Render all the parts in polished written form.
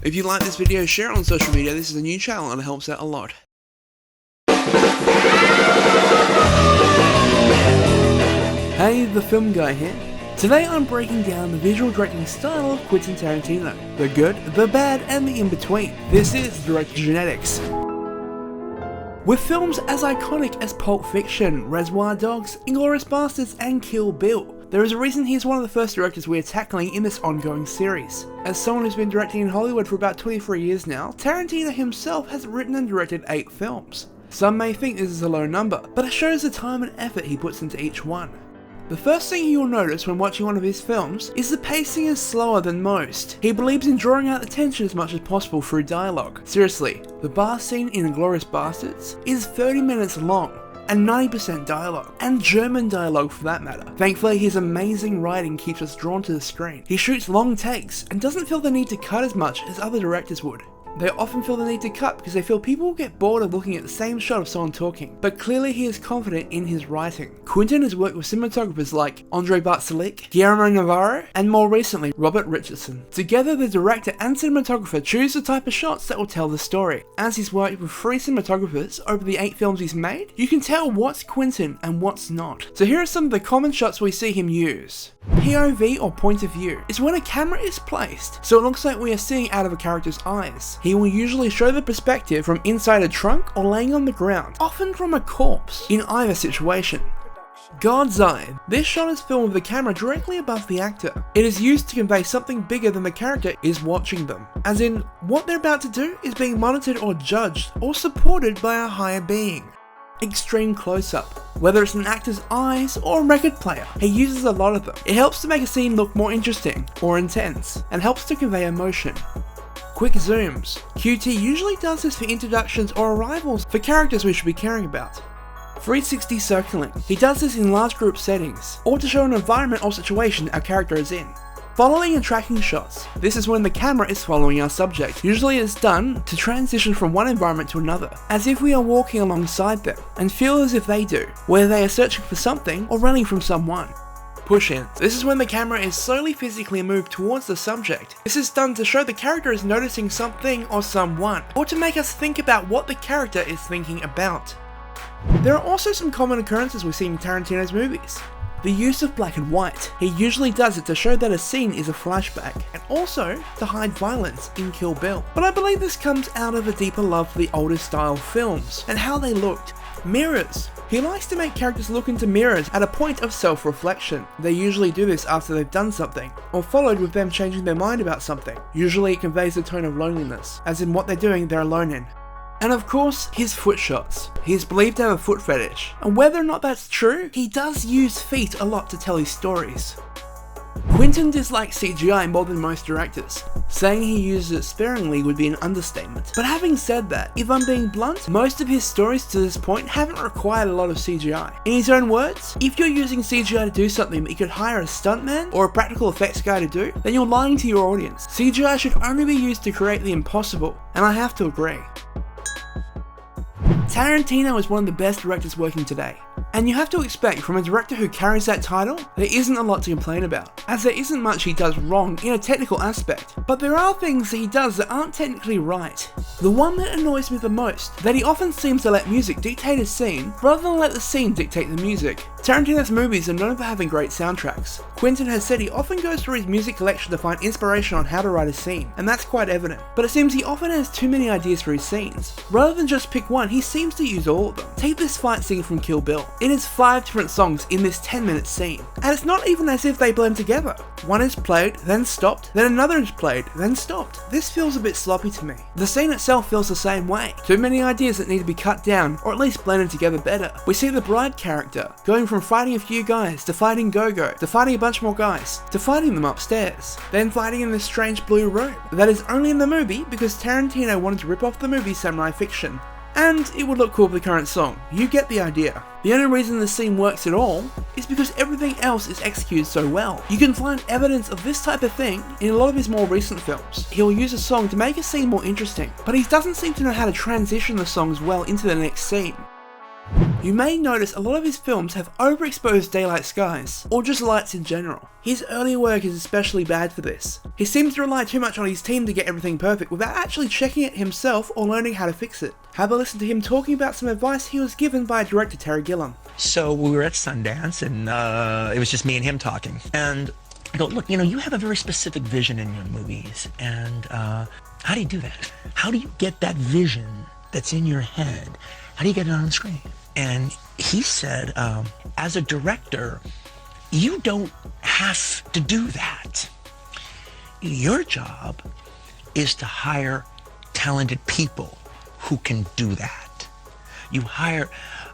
If you like this video, share it on social media. This is a new channel and it helps out a lot. Hey, the film guy here. Today I'm breaking down the visual directing style of Quentin Tarantino. The good, the bad, and the in-between. This is Director Genetics. With films as iconic as Pulp Fiction, Reservoir Dogs, Inglourious Basterds, and Kill Bill, there is a reason he's one of the first directors we are tackling in this ongoing series. As someone who's been directing in Hollywood for about 23 years now, Tarantino himself has written and directed 8 films. Some may think this is a low number, but it shows the time and effort he puts into each one. The first thing you'll notice when watching one of his films is the pacing is slower than most. He believes in drawing out the tension as much as possible through dialogue. Seriously, the bar scene in Inglourious Basterds is 30 minutes long and 90% dialogue, and German dialogue for that matter. Thankfully, his amazing writing keeps us drawn to the screen. He shoots long takes and doesn't feel the need to cut as much as other directors would. They often feel the need to cut because they feel people will get bored of looking at the same shot of someone talking, but clearly he is confident in his writing. Quentin has worked with cinematographers like Andrei Bartselik, Guillermo Navarro, and more recently, Robert Richardson. Together, the director and cinematographer choose the type of shots that will tell the story. As he's worked with 3 cinematographers over the 8 films he's made, you can tell what's Quentin and what's not. So here are some of the common shots we see him use. POV, or point of view, is when a camera is placed, so it looks like we are seeing out of a character's eyes. He will usually show the perspective from inside a trunk or laying on the ground, often from a corpse, in either situation. God's eye. This shot is filmed with the camera directly above the actor. It is used to convey something bigger than the character is watching them, as in, what they're about to do is being monitored or judged or supported by a higher being. Extreme close-up. Whether it's an actor's eyes or a record player, he uses a lot of them. It helps to make a scene look more interesting or intense, and helps to convey emotion. Quick zooms. QT usually does this for introductions or arrivals for characters we should be caring about. 360 circling. He does this in large group settings, or to show an environment or situation our character is in. Following and tracking shots. This is when the camera is following our subject. Usually it's done to transition from one environment to another, as if we are walking alongside them, and feel as if they do, whether they are searching for something or running from someone. Push-ins. This is when the camera is slowly physically moved towards the subject. This is done to show the character is noticing something or someone, or to make us think about what the character is thinking about. There are also some common occurrences we see in Tarantino's movies. The use of black and white. He usually does it to show that a scene is a flashback, and also to hide violence in Kill Bill. But I believe this comes out of a deeper love for the older style films, and how they looked. Mirrors. He likes to make characters look into mirrors at a point of self-reflection. They usually do this after they've done something, or followed with them changing their mind about something. Usually it conveys a tone of loneliness, as in what they're doing they're alone in. And of course, his foot shots. He is believed to have a foot fetish, and whether or not that's true, he does use feet a lot to tell his stories. Quentin dislikes CGI more than most directors. Saying he uses it sparingly would be an understatement. But having said that, if I'm being blunt, most of his stories to this point haven't required a lot of CGI. In his own words, if you're using CGI to do something that you could hire a stuntman or a practical effects guy to do, then you're lying to your audience. CGI should only be used to create the impossible, and I have to agree. Tarantino is one of the best directors working today, and you have to expect from a director who carries that title, there isn't a lot to complain about, as there isn't much he does wrong in a technical aspect, but there are things that he does that aren't technically right. The one that annoys me the most, that he often seems to let music dictate a scene, rather than let the scene dictate the music. Tarantino's movies are known for having great soundtracks. Quentin has said he often goes through his music collection to find inspiration on how to write a scene, and that's quite evident. But it seems he often has too many ideas for his scenes. Rather than just pick one, he seems to use all of them. Take this fight scene from Kill Bill. It has 5 different songs in this 10-minute scene, and it's not even as if they blend together. One is played, then stopped, then another is played, then stopped. This feels a bit sloppy to me. The scene itself feels the same way. Too many ideas that need to be cut down, or at least blended together better. We see the bride character going from fighting a few guys, to fighting Go-Go, to fighting a bunch more guys, to fighting them upstairs, then fighting in this strange blue robe. That is only in the movie because Tarantino wanted to rip off the movie Samurai Fiction, and it would look cool with the current song. You get the idea. The only reason the scene works at all is because everything else is executed so well. You can find evidence of this type of thing in a lot of his more recent films. He'll use a song to make a scene more interesting, but he doesn't seem to know how to transition the songs well into the next scene. you may notice a lot of his films have overexposed daylight skies, or just lights in general. His earlier work is especially bad for this. He seems to rely too much on his team to get everything perfect without actually checking it himself or learning how to fix it. Have a listen to him talking about some advice he was given by director Terry Gilliam. So we were at Sundance, and it was just me and him talking. And I go, look, you have a very specific vision in your movies, and how do you do that? How do you get that vision that's in your head? How do you get it on screen? And he said, as a director, you don't have to do that. Your job is to hire talented people who can do that. You hire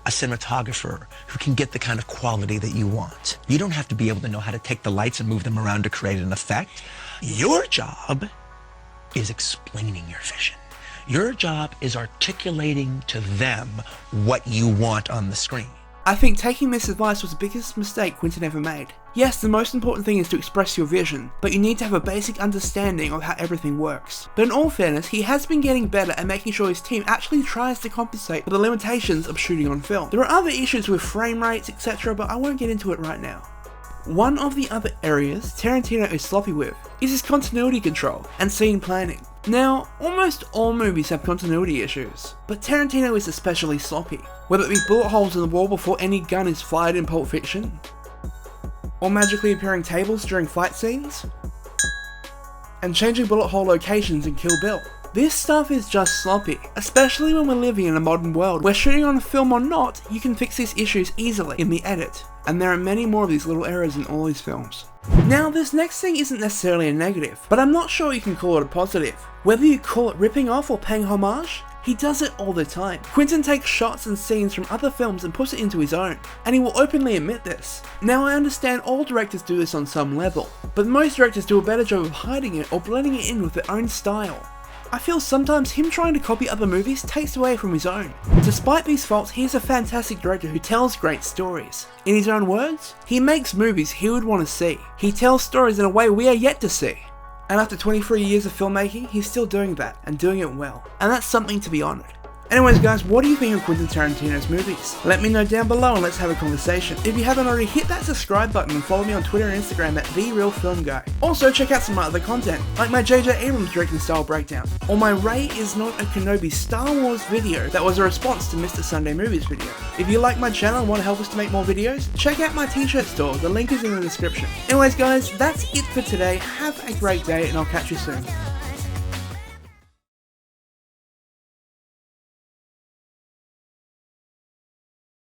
a cinematographer who can get the kind of quality that you want. You don't have to be able to know how to take the lights and move them around to create an effect. Your job is explaining your vision. Your job is articulating to them what you want on the screen. I think taking this advice was the biggest mistake Quentin ever made. Yes, the most important thing is to express your vision, but you need to have a basic understanding of how everything works. But in all fairness, he has been getting better at making sure his team actually tries to compensate for the limitations of shooting on film. There are other issues with frame rates, etc., but I won't get into it right now. One of the other areas Tarantino is sloppy with is his continuity control and scene planning. Now, almost all movies have continuity issues, but Tarantino is especially sloppy. Whether it be bullet holes in the wall before any gun is fired in Pulp Fiction, or magically appearing tables during fight scenes, and changing bullet hole locations in Kill Bill. This stuff is just sloppy, especially when we're living in a modern world where shooting on a film or not, you can fix these issues easily in the edit, and there are many more of these little errors in all these films. Now, this next thing isn't necessarily a negative, but I'm not sure you can call it a positive. Whether you call it ripping off or paying homage, he does it all the time. Quentin takes shots and scenes from other films and puts it into his own, and he will openly admit this. Now, I understand all directors do this on some level, but most directors do a better job of hiding it or blending it in with their own style. I feel sometimes him trying to copy other movies takes away from his own. Despite these faults, he is a fantastic director who tells great stories. In his own words, he makes movies he would want to see. He tells stories in a way we are yet to see. And after 23 years of filmmaking, he's still doing that, and doing it well. And that's something to be honoured. Anyways guys, what do you think of Quentin Tarantino's movies? Let me know down below and let's have a conversation. If you haven't already, hit that subscribe button and follow me on Twitter and Instagram at TheRealFilmGuy. Also check out some other content, like my JJ Abrams directing style breakdown, or my Rey is not a Kenobi Star Wars video that was a response to Mr. Sunday Movies video. If you like my channel and want to help us to make more videos, check out my t-shirt store, the link is in the description. Anyways guys, that's it for today, have a great day and I'll catch you soon.